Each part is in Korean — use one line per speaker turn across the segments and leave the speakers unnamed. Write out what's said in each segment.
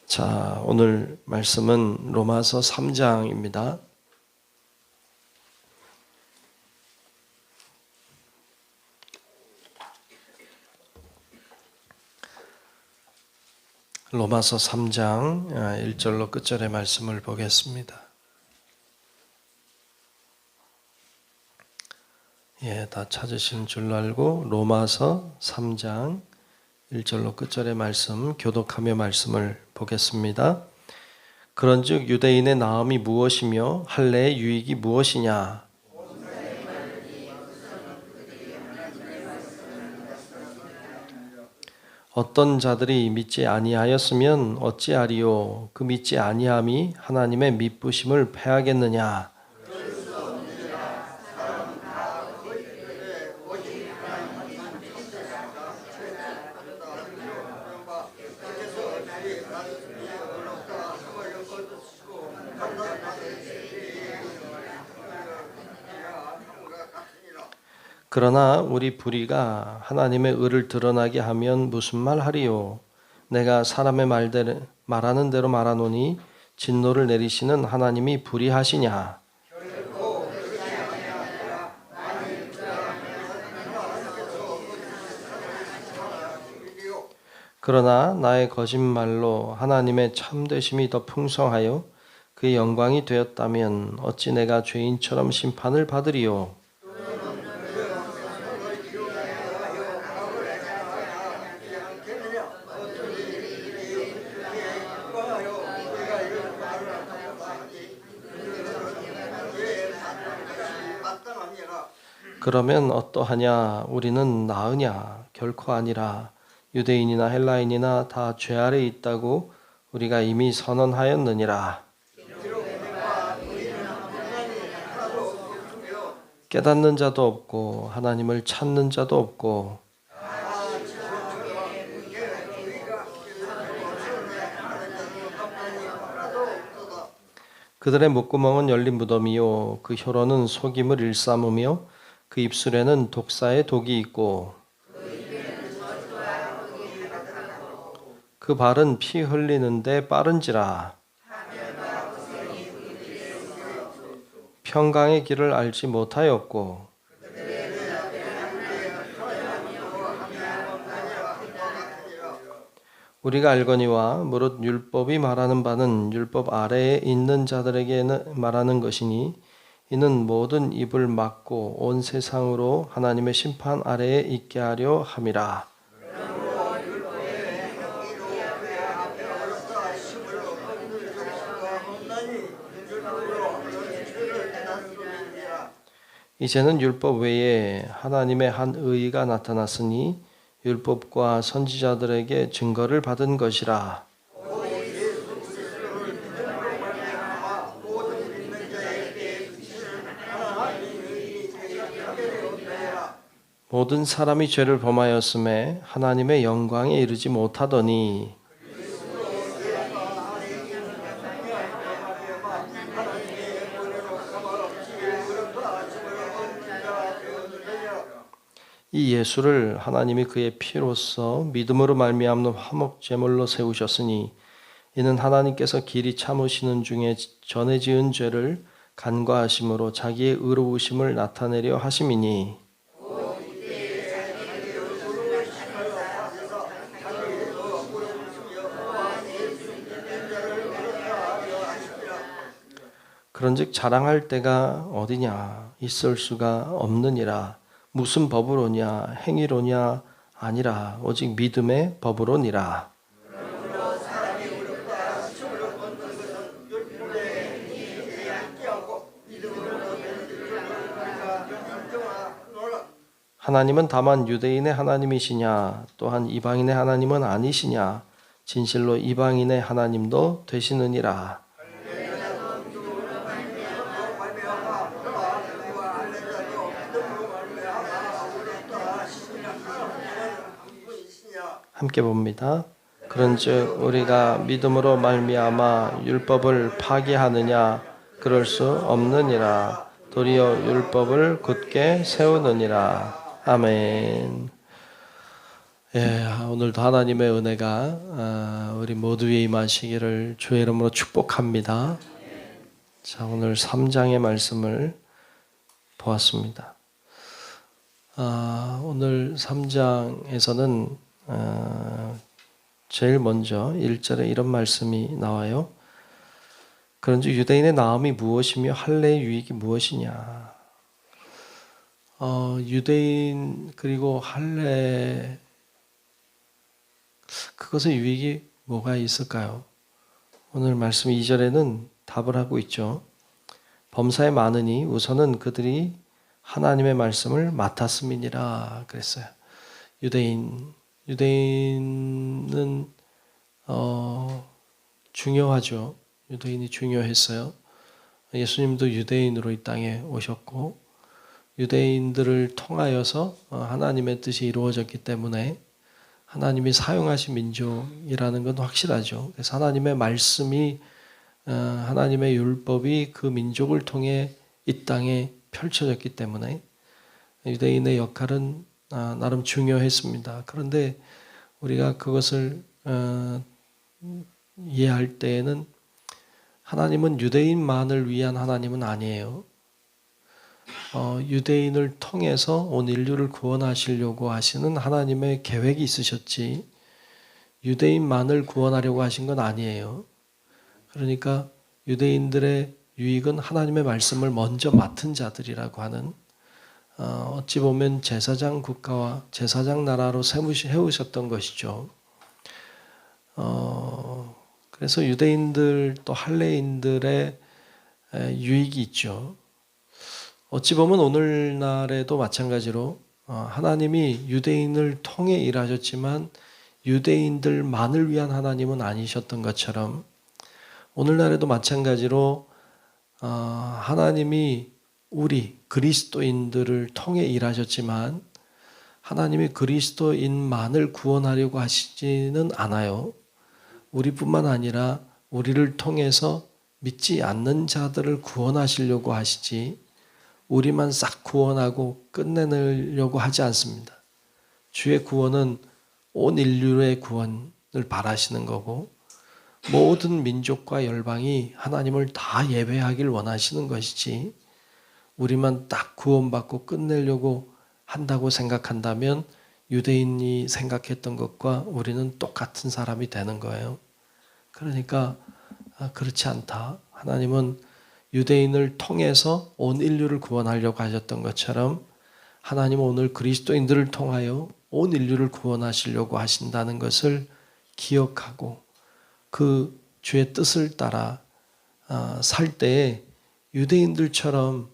자, 오늘 말씀은 로마서 3장입니다. 로마서 3장 1절로 끝절의 말씀을 보겠습니다. 다 찾으신 줄 알고 로마서 3장 1절로 끝절의 말씀 교독하며 말씀을 보겠습니다. 그런즉 유대인의 나음이 무엇이며 할례의 유익이 무엇이냐? 어떤 자들이 믿지 아니하였으면 어찌하리요? 그 믿지 아니함이 하나님의 미쁘심을 패하겠느냐? 그러나 우리 불의가 하나님의 의를 드러나게 하면 무슨 말 하리요? 내가 사람의 말하는 대로 말하노니 진노를 내리시는 하나님이 불의하시냐? 그러나 나의 거짓말로 하나님의 참되심이 더 풍성하여 그의 영광이 되었다면 어찌 내가 죄인처럼 심판을 받으리요? 그러면 어떠하냐? 우리는 나으냐? 결코 아니라 유대인이나 헬라인이나 다 죄 아래 있다고 우리가 이미 선언하였느니라. 깨닫는 자도 없고 하나님을 찾는 자도 없고 그들의 목구멍은 열린 무덤이요 그 혀로는 속임을 일삼으며 그 입술에는 독사의 독이 있고 그 발은 피 흘리는데 빠른지라. 평강의 길을 알지 못하였고 우리가 알거니와 무릇 율법이 말하는 바는 율법 아래에 있는 자들에게 말하는 것이니 이는 모든 입을 막고 온 세상으로 하나님의 심판 아래에 있게 하려 함이라. 이제는 율법 외에 하나님의 한 의의가 나타났으니 율법과 선지자들에게 증거를 받은 것이라. 모든 사람이 죄를 범하였음에 하나님의 영광에 이르지 못하더니 이 예수를 하나님이 그의 피로써 믿음으로 말미암는 화목 제물로 세우셨으니 이는 하나님께서 길이 참으시는 중에 전에 지은 죄를 간과하심으로 자기의 의로우심을 나타내려 하심이니 그런즉 자랑할 때가 어디냐 있을 수가 없느니라. 무슨 법으로냐 행위로냐 아니라 오직 믿음의 법으로니라. 하나님은 다만 유대인의 하나님이시냐 또한 이방인의 하나님은 아니시냐 진실로 이방인의 하나님도 되시느니라. 함께 봅니다. 그런즉 우리가 믿음으로 말미암아 율법을 파기하느냐 그럴 수 없느니라. 도리어 율법을 굳게 세우느니라. 아멘. 예, 오늘도 하나님의 은혜가 우리 모두 위에 임하시기를 주의 이름으로 축복합니다. 자, 오늘 3장의 말씀을 보았습니다. 오늘 3장에서는 제일 먼저 1절에 이런 말씀이 나와요. 그런즉 유대인의 나음이 무엇이며 할례의 유익이 무엇이냐. 유대인 그리고 할례 그것의 유익이 뭐가 있을까요? 오늘 말씀 2절에는 답을 하고 있죠. 범사에 많으니 우선은 그들이 하나님의 말씀을 맡았음이니라 그랬어요. 유대인은 중요하죠. 유대인이 중요했어요. 예수님도 유대인으로 이 땅에 오셨고 유대인들을 통하여서 하나님의 뜻이 이루어졌기 때문에 하나님이 사용하신 민족이라는 건 확실하죠. 그래서 하나님의 말씀이 하나님의 율법이 그 민족을 통해 이 땅에 펼쳐졌기 때문에 유대인의 역할은 나름 중요했습니다. 그런데 우리가 그것을 이해할 때에는 하나님은 유대인만을 위한 하나님은 아니에요. 유대인을 통해서 온 인류를 구원하시려고 하시는 하나님의 계획이 있으셨지 유대인만을 구원하려고 하신 건 아니에요. 그러니까 유대인들의 유익은 하나님의 말씀을 먼저 맡은 자들이라고 하는 어찌 보면 제사장 국가와 제사장 나라로 세우셨던 것이죠. 그래서 유대인들 또 할례인들의 유익이 있죠. 어찌 보면 오늘날에도 마찬가지로 하나님이 유대인을 통해 일하셨지만 유대인들만을 위한 하나님은 아니셨던 것처럼 오늘날에도 마찬가지로 하나님이 우리 그리스도인들을 통해 일하셨지만 하나님이 그리스도인만을 구원하려고 하시지는 않아요. 우리뿐만 아니라 우리를 통해서 믿지 않는 자들을 구원하시려고 하시지 우리만 싹 구원하고 끝내려고 하지 않습니다. 주의 구원은 온 인류의 구원을 바라시는 거고 모든 민족과 열방이 하나님을 다 예배하길 원하시는 것이지 우리만 딱 구원받고 끝내려고 한다고 생각한다면 유대인이 생각했던 것과 우리는 똑같은 사람이 되는 거예요. 그러니까 그렇지 않다. 하나님은 유대인을 통해서 온 인류를 구원하려고 하셨던 것처럼 하나님은 오늘 그리스도인들을 통하여 온 인류를 구원하시려고 하신다는 것을 기억하고 그 주의 뜻을 따라 살 때에 유대인들처럼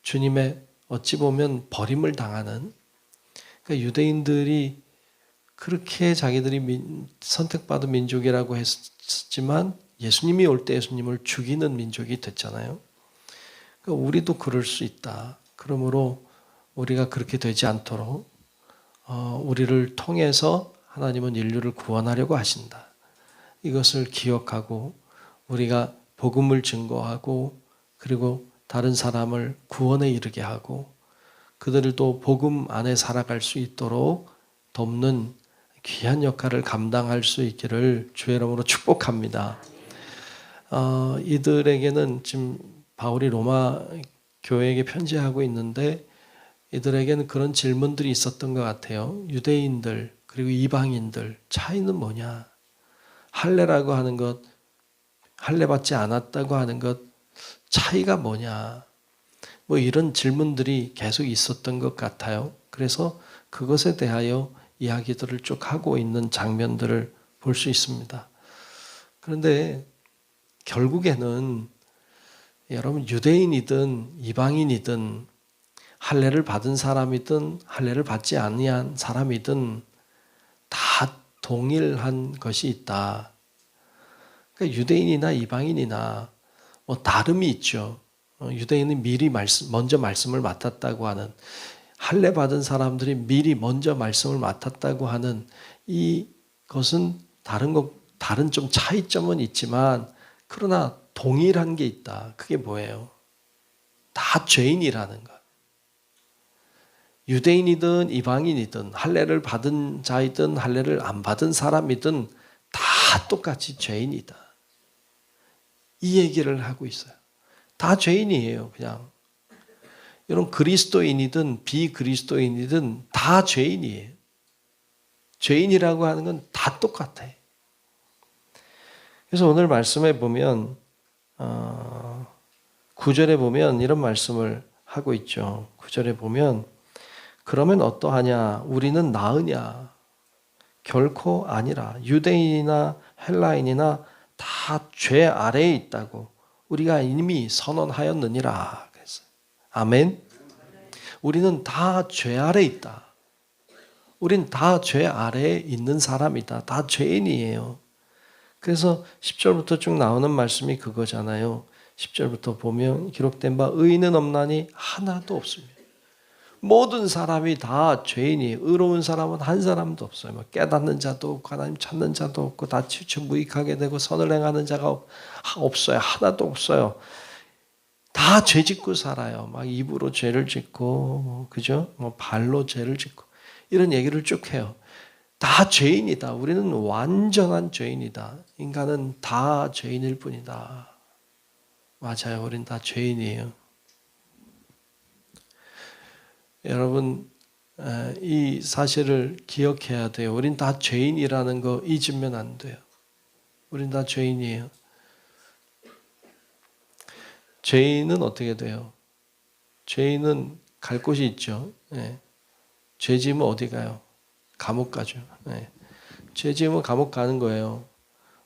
주님의 어찌 보면 버림을 당하는 그러니까 유대인들이 그렇게 자기들이 선택받은 민족이라고 했지만 예수님이 올 때 예수님을 죽이는 민족이 됐잖아요. 그러니까 우리도 그럴 수 있다. 그러므로 우리가 그렇게 되지 않도록 우리를 통해서 하나님은 인류를 구원하려고 하신다. 이것을 기억하고 우리가 복음을 증거하고 그리고 다른 사람을 구원에 이르게 하고 그들도 복음 안에 살아갈 수 있도록 돕는 귀한 역할을 감당할 수 있기를 주의 이름으로 축복합니다. 이들에게는 지금 바울이 로마 교회에게 편지하고 있는데 이들에게는 그런 질문들이 있었던 것 같아요. 유대인들 그리고 이방인들 차이는 뭐냐? 할례라고 하는 것, 할례 받지 않았다고 하는 것 차이가 뭐냐? 뭐 이런 질문들이 계속 있었던 것 같아요. 그래서 그것에 대하여 이야기들을 쭉 하고 있는 장면들을 볼 수 있습니다. 그런데 결국에는 여러분 유대인이든 이방인이든 할례를 받은 사람이든 할례를 받지 아니한 사람이든 다 동일한 것이 있다. 그러니까 유대인이나 이방인이나 뭐 다름이 있죠. 유대인은 미리 먼저 말씀을 맡았다고 하는 할례 받은 사람들이 미리 먼저 말씀을 맡았다고 하는 이것은 다른 좀 차이점은 있지만 그러나 동일한 게 있다. 그게 뭐예요? 다 죄인이라는 것. 유대인이든 이방인이든 할례를 받은 자이든 할례를 안 받은 사람이든 다 똑같이 죄인이다. 이 얘기를 하고 있어요. 다 죄인이에요. 그냥. 여러분 그리스도인이든 비그리스도인이든 다 죄인이에요. 죄인이라고 하는 건 다 똑같아요. 그래서 오늘 말씀에 보면 9절에 보면 이런 말씀을 하고 있죠. 9절에 보면 그러면 어떠하냐? 우리는 나으냐? 결코 아니라. 유대인이나 헬라인이나 다 죄 아래에 있다고 우리가 이미 선언하였느니라. 그랬어요. 아멘. 우리는 다 죄 아래에 있다. 우린 다 죄 아래에 있는 사람이다. 다 죄인이에요. 그래서 10절부터 쭉 나오는 말씀이 그거잖아요. 10절부터 보면 기록된 바 의인은 없나니 하나도 없습니다. 모든 사람이 다 죄인이에요. 의로운 사람은 한 사람도 없어요. 깨닫는 자도 없고 하나님 찾는 자도 없고 다 치추무익하게 되고 선을 행하는 자가 없어요. 하나도 없어요. 다 죄 짓고 살아요. 막 입으로 죄를 짓고 그죠? 발로 죄를 짓고 이런 얘기를 쭉 해요. 다 죄인이다. 우리는 완전한 죄인이다. 인간은 다 죄인일 뿐이다. 맞아요. 우린 다 죄인이에요. 여러분 이 사실을 기억해야 돼요. 우린 다 죄인이라는 거 잊으면 안 돼요. 우린 다 죄인이에요. 죄인은 어떻게 돼요? 죄인은 갈 곳이 있죠. 네. 죄 지으면 어디 가요? 감옥 가죠. 네. 죄 지으면 감옥 가는 거예요.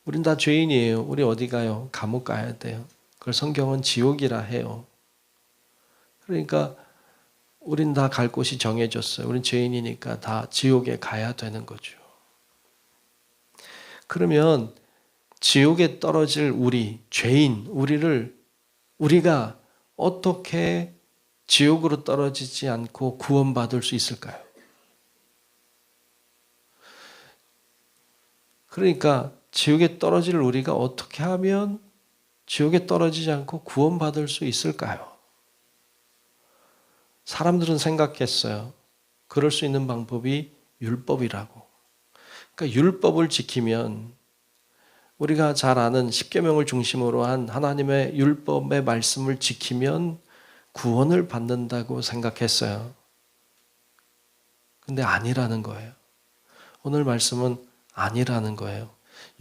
우린 다 죄인이에요. 우리 어디 가요? 감옥 가야 돼요. 그걸 성경은 지옥이라 해요. 그러니까 우린 다 갈 곳이 정해졌어요. 우린 죄인이니까 다 지옥에 가야 되는 거죠. 그러면 지옥에 떨어질 우리, 죄인, 우리가 어떻게 지옥으로 떨어지지 않고 구원받을 수 있을까요? 그러니까 지옥에 떨어질 우리가 어떻게 하면 지옥에 떨어지지 않고 구원받을 수 있을까요? 사람들은 생각했어요. 그럴 수 있는 방법이 율법이라고. 그러니까 율법을 지키면 우리가 잘 아는 십계명을 중심으로 한 하나님의 율법의 말씀을 지키면 구원을 받는다고 생각했어요. 근데 아니라는 거예요. 오늘 말씀은 아니라는 거예요.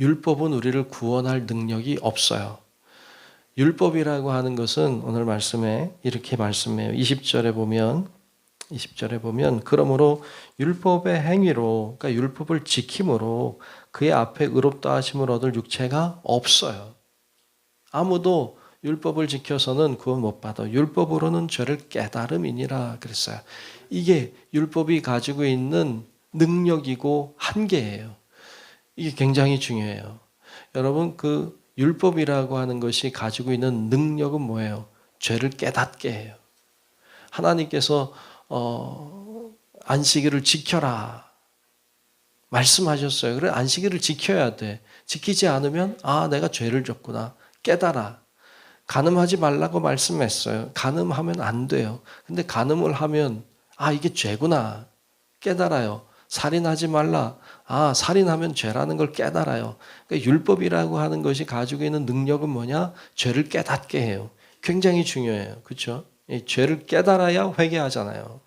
율법은 우리를 구원할 능력이 없어요. 율법이라고 하는 것은 오늘 말씀에 이렇게 말씀해요. 20절에 보면 그러므로 율법의 행위로 그러니까 율법을 지킴으로 그의 앞에 의롭다 하심을 얻을 육체가 없어요. 아무도 율법을 지켜서는 구원 못 받아. 율법으로는 죄를 깨달음이니라 그랬어요. 이게 율법이 가지고 있는 능력이고 한계예요. 이게 굉장히 중요해요. 여러분 그 율법이라고 하는 것이 가지고 있는 능력은 뭐예요? 죄를 깨닫게 해요. 하나님께서 안식일을 지켜라 말씀하셨어요. 그래 안식일을 지켜야 돼. 지키지 않으면 내가 죄를 졌구나 깨달아. 간음하지 말라고 말씀했어요. 간음하면 안 돼요. 근데 간음을 하면 이게 죄구나 깨달아요. 살인하지 말라. 살인하면 죄라는 걸 깨달아요. 그러니까 율법이라고 하는 것이 가지고 있는 능력은 뭐냐? 죄를 깨닫게 해요. 굉장히 중요해요. 그렇죠? 죄를 깨달아야 회개하잖아요.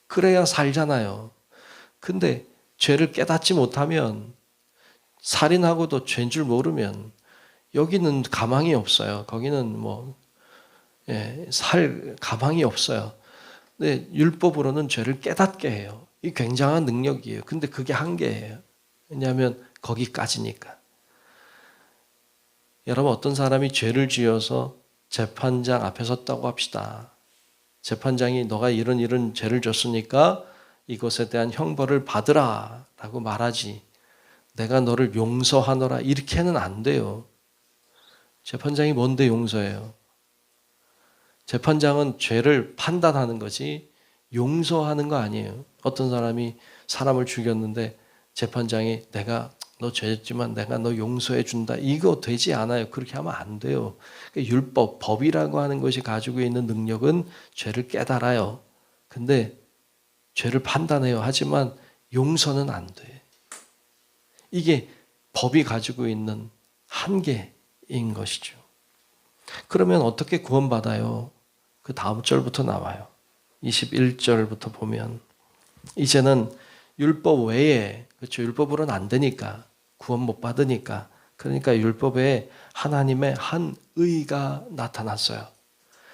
그래야 살잖아요. 근데 죄를 깨닫지 못하면 살인하고도 죄인 줄 모르면 여기는 가망이 없어요. 거기는 살 가망이 없어요. 근데 율법으로는 죄를 깨닫게 해요. 이 굉장한 능력이에요. 근데 그게 한계예요. 왜냐하면 거기까지니까. 여러분 어떤 사람이 죄를 지어서 재판장 앞에 섰다고 합시다. 재판장이 너가 이런 죄를 졌으니까 이것에 대한 형벌을 받으라 라고 말하지. 내가 너를 용서하노라 이렇게는 안 돼요. 재판장이 뭔데 용서해요? 재판장은 죄를 판단하는 거지 용서하는 거 아니에요. 어떤 사람이 사람을 죽였는데 재판장이 내가 너 죄졌지만 내가 너 용서해 준다. 이거 되지 않아요. 그렇게 하면 안 돼요. 율법, 법이라고 하는 것이 가지고 있는 능력은 죄를 깨달아요. 근데 죄를 판단해요. 하지만 용서는 안 돼. 이게 법이 가지고 있는 한계인 것이죠. 그러면 어떻게 구원받아요? 그 다음 절부터 나와요. 21절부터 보면 이제는 율법 외에, 그렇죠, 율법으로는 안 되니까, 구원 못 받으니까, 그러니까 율법에 하나님의 한 의가 나타났어요.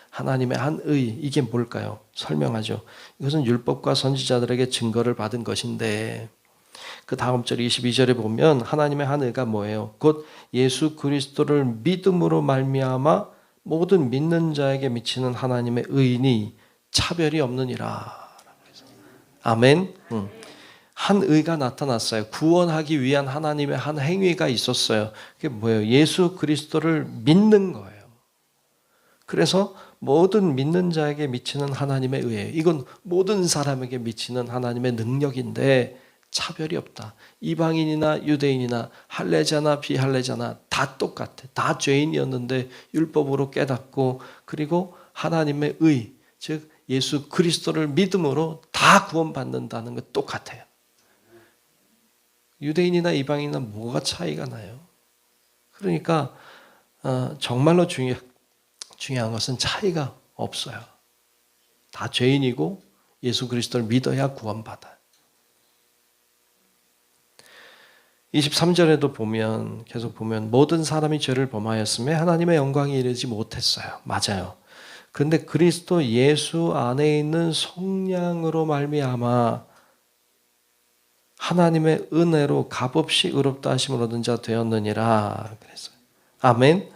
하나님의 한 의, 이게 뭘까요? 설명하죠. 이것은 율법과 선지자들에게 증거를 받은 것인데, 그 다음 절 22절에 보면 하나님의 한 의가 뭐예요? 곧 예수 그리스도를 믿음으로 말미암아 모든 믿는 자에게 미치는 하나님의 의니 차별이 없느니라. 아멘. 한 의가 나타났어요. 구원하기 위한 하나님의 한 행위가 있었어요. 그게 뭐예요? 예수 그리스도를 믿는 거예요. 그래서 모든 믿는 자에게 미치는 하나님의 의예요. 이건 모든 사람에게 미치는 하나님의 능력인데 차별이 없다. 이방인이나 유대인이나 할례자나 비할례자나 다 똑같아. 다 죄인이었는데 율법으로 깨닫고 그리고 하나님의 의, 즉 예수 그리스도를 믿음으로 다 구원받는다는 것 똑같아요. 유대인이나 이방인이나 뭐가 차이가 나요? 그러니까 정말로 중요한 것은 차이가 없어요. 다 죄인이고 예수 그리스도를 믿어야 구원받아요. 23절에도 보면 계속 보면 모든 사람이 죄를 범하였음에 하나님의 영광에 이르지 못했어요. 맞아요. 그런데 그리스도 예수 안에 있는 성령으로 말미암아 하나님의 은혜로 값없이 의롭다 하심을 얻은 자 되었느니라 그랬어요. 아멘.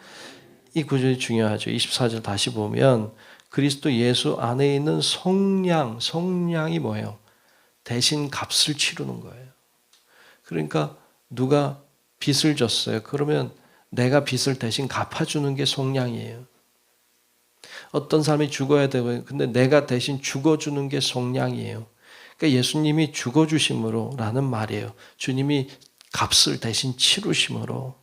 이 구절이 중요하죠. 24절 다시 보면 그리스도 예수 안에 있는 성량이 뭐예요? 대신 값을 치르는 거예요. 그러니까 누가 빚을 졌어요. 그러면 내가 빚을 대신 갚아주는 게 속량이에요. 어떤 사람이 죽어야 되고 근데 내가 대신 죽어주는 게 속량이에요. 그러니까 예수님이 죽어주심으로 라는 말이에요. 주님이 값을 대신 치르심으로.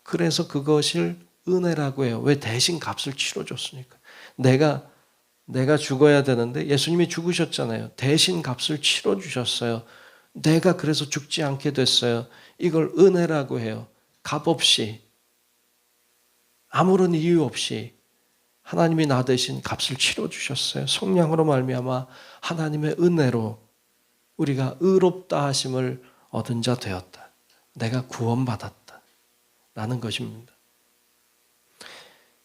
그래서 그것을 은혜라고 해요. 왜? 대신 값을 치러줬으니까. 내가 죽어야 되는데 예수님이 죽으셨잖아요. 대신 값을 치러주셨어요. 내가 그래서 죽지 않게 됐어요. 이걸 은혜라고 해요. 값 없이, 아무런 이유 없이 하나님이 나 대신 값을 치러주셨어요. 속량으로 말미암아 하나님의 은혜로 우리가 의롭다 하심을 얻은 자 되었다. 내가 구원받았다. 라는 것입니다.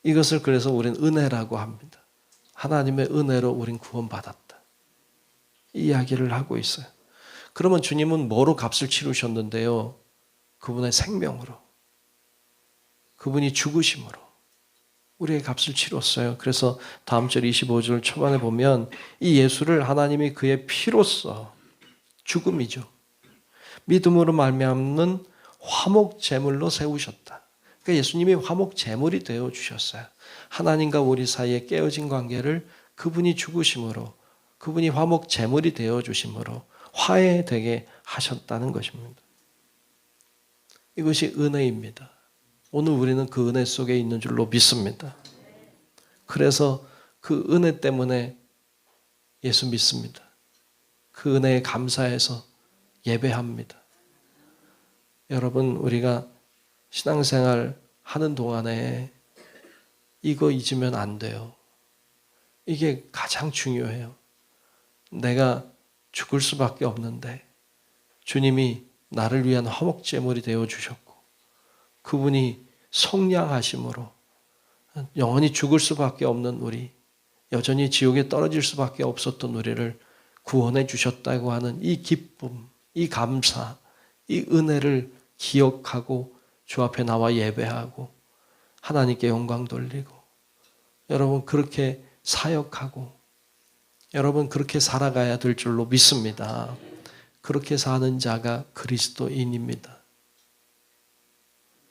이것을 그래서 우리는 은혜라고 합니다. 하나님의 은혜로 우린 구원받았다. 이 이야기를 하고 있어요. 그러면 주님은 뭐로 값을 치르셨는데요? 그분의 생명으로. 그분이 죽으심으로. 우리의 값을 치렀어요. 그래서 다음 절 25절 초반에 보면 이 예수를 하나님이 그의 피로써 죽음이죠. 믿음으로 말미암는 화목 제물로 세우셨다. 그러니까 예수님이 화목 제물이 되어 주셨어요. 하나님과 우리 사이에 깨어진 관계를 그분이 죽으심으로, 그분이 화목 제물이 되어 주심으로 화해되게 하셨다는 것입니다. 이것이 은혜입니다. 오늘 우리는 그 은혜 속에 있는 줄로 믿습니다. 그래서 그 은혜 때문에 예수 믿습니다. 그 은혜에 감사해서 예배합니다. 여러분, 우리가 신앙생활 하는 동안에 이거 잊으면 안 돼요. 이게 가장 중요해요. 내가 죽을 수밖에 없는데 주님이 나를 위한 화목제물이 되어 주셨고 그분이 속량하심으로 영원히 죽을 수밖에 없는 우리, 여전히 지옥에 떨어질 수밖에 없었던 우리를 구원해 주셨다고 하는 이 기쁨, 이 감사, 이 은혜를 기억하고 주 앞에 나와 예배하고 하나님께 영광 돌리고 여러분 그렇게 사역하고 여러분 그렇게 살아가야 될 줄로 믿습니다. 그렇게 사는 자가 그리스도인입니다.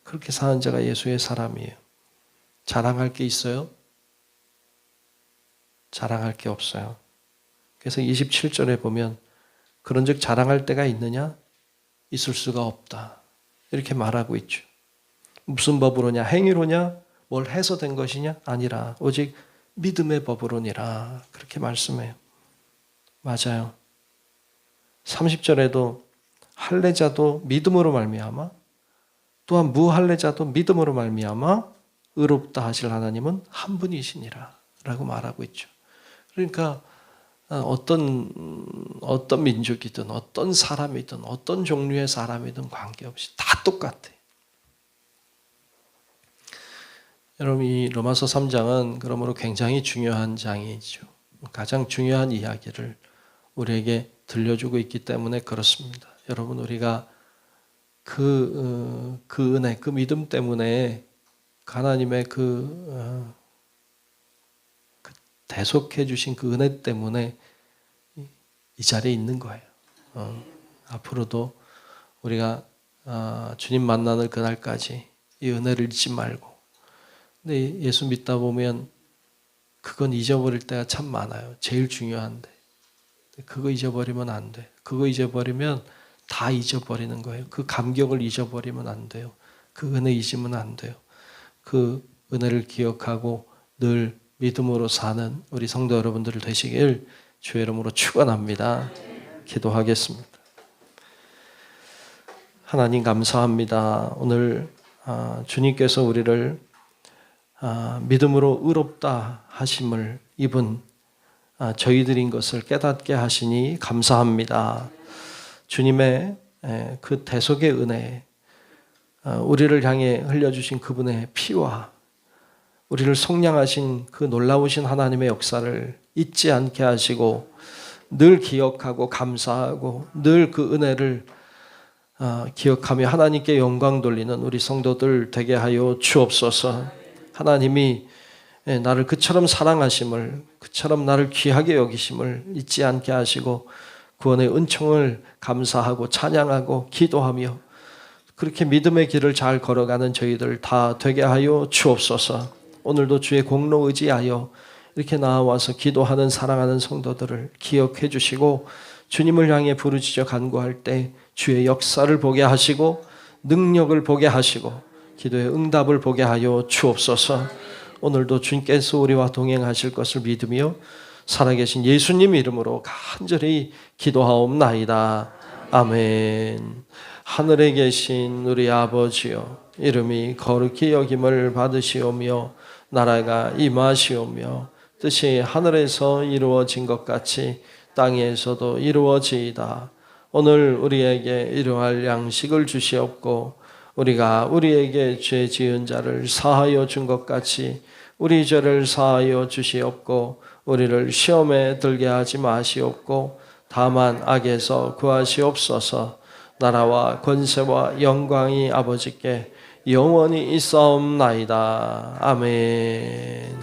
그렇게 사는 자가 예수의 사람이에요. 자랑할 게 있어요? 자랑할 게 없어요. 그래서 27절에 보면 그런즉 자랑할 때가 있느냐? 있을 수가 없다. 이렇게 말하고 있죠. 무슨 법으로냐? 행위로냐? 뭘 해서 된 것이냐? 아니라 오직 믿음의 법으로니라. 그렇게 말씀해요. 맞아요. 30절에도 할례자도 믿음으로 말미암아 또한 무할례자도 믿음으로 말미암아 의롭다 하실 하나님은 한 분이시니라 라고 말하고 있죠. 그러니까 어떤 민족이든 어떤 사람이든 어떤 종류의 사람이든 관계없이 다 똑같아요. 여러분, 이 로마서 3장은 그러므로 굉장히 중요한 장이죠. 가장 중요한 이야기를 우리에게 들려주고 있기 때문에 그렇습니다. 여러분, 우리가 그 은혜, 그 믿음 때문에 하나님의 그 대속해 주신 그 은혜 때문에 이 자리에 있는 거예요. 앞으로도 우리가 주님 만나는 그날까지 이 은혜를 잊지 말고. 근데 예수 믿다 보면 그건 잊어버릴 때가 참 많아요. 제일 중요한데. 그거 잊어버리면 안 돼. 그거 잊어버리면 다 잊어버리는 거예요. 그 감격을 잊어버리면 안 돼요. 그 은혜 잊으면 안 돼요. 그 은혜를 기억하고 늘 믿음으로 사는 우리 성도 여러분들 되시길 주의 이름으로 축원합니다. 기도하겠습니다. 하나님 감사합니다. 오늘 주님께서 우리를 믿음으로 의롭다 하심을 입은 저희들인 것을 깨닫게 하시니 감사합니다. 주님의 그 대속의 은혜, 우리를 향해 흘려주신 그분의 피와 우리를 속량하신 그 놀라우신 하나님의 역사를 잊지 않게 하시고 늘 기억하고 감사하고 늘 그 은혜를 기억하며 하나님께 영광 돌리는 우리 성도들 되게 하여 주옵소서. 하나님이 나를 그처럼 사랑하심을, 그처럼 나를 귀하게 여기심을 잊지 않게 하시고 구원의 은총을 감사하고 찬양하고 기도하며 그렇게 믿음의 길을 잘 걸어가는 저희들 다 되게 하여 주옵소서. 오늘도 주의 공로 의지하여 이렇게 나와서 기도하는 사랑하는 성도들을 기억해 주시고 주님을 향해 부르짖어 간구할 때 주의 역사를 보게 하시고 능력을 보게 하시고 기도의 응답을 보게 하여 주옵소서. 오늘도 주님께서 우리와 동행하실 것을 믿으며 살아계신 예수님 이름으로 간절히 기도하옵나이다. 아멘. 하늘에 계신 우리 아버지여, 이름이 거룩히 여김을 받으시오며 나라가 임하시오며 뜻이 하늘에서 이루어진 것 같이 땅에서도 이루어지이다. 오늘 우리에게 일용할 양식을 주시옵고 우리가 우리에게 죄 지은 자를 사하여 준 것 같이 우리 죄를 사하여 주시옵고 우리를 시험에 들게 하지 마시옵고 다만 악에서 구하시옵소서. 나라와 권세와 영광이 아버지께 영원히 있사옵나이다. 아멘.